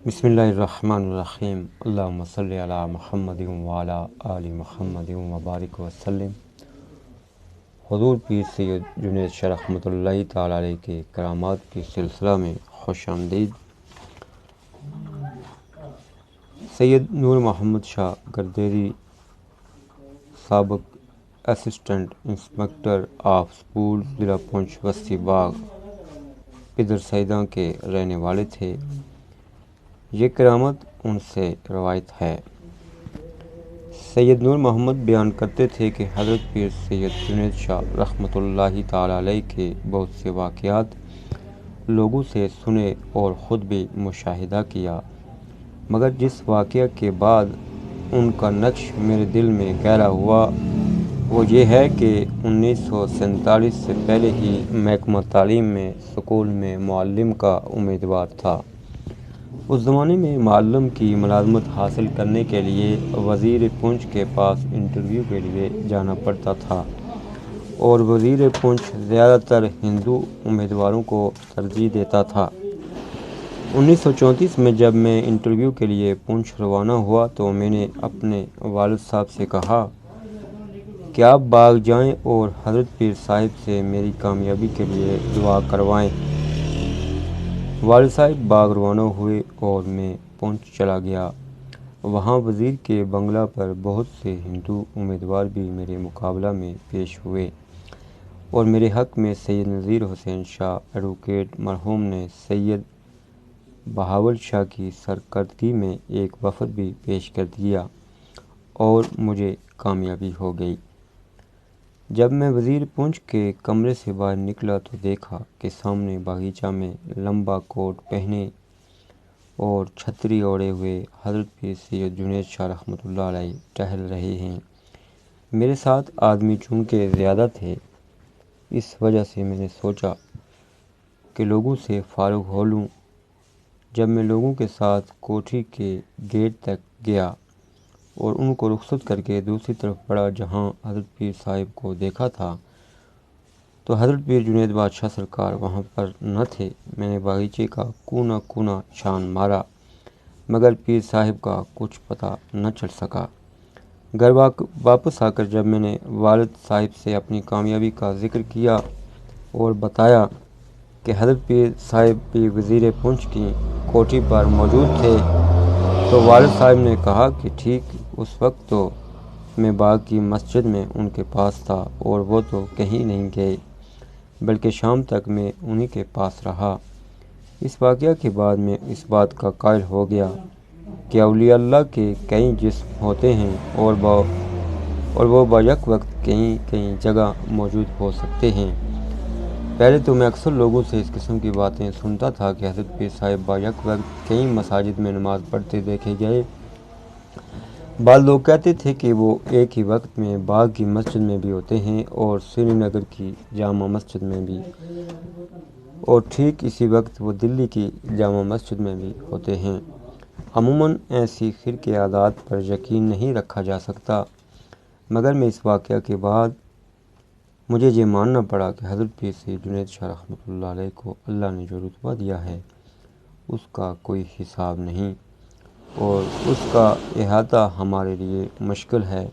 بسم اللہ الرحمن الرحیم، اللہم صلی علی محمد وعلی آل محمد وبارک وسلم۔ حضور پیر سید جنید شاہ رحمۃ اللہ تعالیٰ علیہ کے کرامات کے سلسلہ میں خوش آمدید۔ سید نور محمد شاہ گردیری، سابق اسسٹنٹ انسپکٹر آف اسکول، ضلع پونچھ، وسطی باغ، پدر سیداں کے رہنے والے تھے۔ یہ کرامت ان سے روایت ہے۔ سید نور محمد بیان کرتے تھے کہ حضرت پیر سید جنید شاہ رحمۃ اللہ تعالیٰ علیہ کے بہت سے واقعات لوگوں سے سنے اور خود بھی مشاہدہ کیا، مگر جس واقعہ کے بعد ان کا نقش میرے دل میں گہرا ہوا وہ یہ ہے کہ 1947 سے پہلے ہی محکمہ تعلیم میں سکول میں معلم کا امیدوار تھا۔ اس زمانے میں معلم کی ملازمت حاصل کرنے کے لیے وزیر پونچھ کے پاس انٹرویو کے لیے جانا پڑتا تھا، اور وزیر پونچھ زیادہ تر ہندو امیدواروں کو ترجیح دیتا تھا۔ 1934 میں جب میں انٹرویو کے لیے پونچھ روانہ ہوا تو میں نے اپنے والد صاحب سے کہا کہ آپ باغ جائیں اور حضرت پیر صاحب سے میری کامیابی کے لیے دعا کروائیں۔ والد صاحب باغ روانہ ہوئے اور میں پونچھ چلا گیا۔ وہاں وزیر کے بنگلہ پر بہت سے ہندو امیدوار بھی میرے مقابلہ میں پیش ہوئے، اور میرے حق میں سید نذیر حسین شاہ ایڈوکیٹ مرحوم نے سید بہاول شاہ کی سرکردگی میں ایک وفد بھی پیش کر دیا اور مجھے کامیابی ہو گئی۔ جب میں وزیر پونچھ کے کمرے سے باہر نکلا تو دیکھا کہ سامنے باغیچہ میں لمبا کوٹ پہنے اور چھتری اوڑھے ہوئے حضرت پیر سید جنید شاہ رحمۃ اللہ علیہ ٹہل رہے ہیں۔ میرے ساتھ آدمی چونکہ زیادہ تھے، اس وجہ سے میں نے سوچا کہ لوگوں سے فارغ ہو لوں۔ جب میں لوگوں کے ساتھ کوٹھی کے گیٹ تک گیا اور ان کو رخصت کر کے دوسری طرف بڑھا جہاں حضرت پیر صاحب کو دیکھا تھا تو حضرت پیر جنید بادشاہ سرکار وہاں پر نہ تھے۔ میں نے باغیچے کا کونا کونا چھان مارا، مگر پیر صاحب کا کچھ پتہ نہ چل سکا۔ گھر واپس آ کر جب میں نے والد صاحب سے اپنی کامیابی کا ذکر کیا اور بتایا کہ حضرت پیر صاحب بھی وزیر پونچھ کی کوٹھی پر موجود تھے تو والد صاحب نے کہا کہ ٹھیک، اس وقت تو میں باغ کی مسجد میں ان کے پاس تھا اور وہ تو کہیں نہیں گئے، بلکہ شام تک میں انہی کے پاس رہا۔ اس واقعہ کے بعد میں اس بات کا قائل ہو گیا کہ اولیاء اللہ کے کئی جسم ہوتے ہیں اور وہ بیک وقت کئی جگہ موجود ہو سکتے ہیں۔ پہلے تو میں اکثر لوگوں سے اس قسم کی باتیں سنتا تھا کہ حضرت پیر صاحب بیک وقت کئی مساجد میں نماز پڑھتے دیکھے گئے۔ بعض لوگ کہتے تھے کہ وہ ایک ہی وقت میں باغ کی مسجد میں بھی ہوتے ہیں اور سری نگر کی جامع مسجد میں بھی، اور ٹھیک اسی وقت وہ دلی کی جامع مسجد میں بھی ہوتے ہیں۔ عموماً ایسی خرقے عادات پر یقین نہیں رکھا جا سکتا، مگر میں اس واقعہ کے بعد مجھے یہ ماننا پڑا کہ حضرت پیر سید جنید شاہ رحمۃ اللہ علیہ کو اللہ نے جو رتبہ دیا ہے اس کا کوئی حساب نہیں، اور اس کا احاطہ ہمارے لیے مشکل ہے۔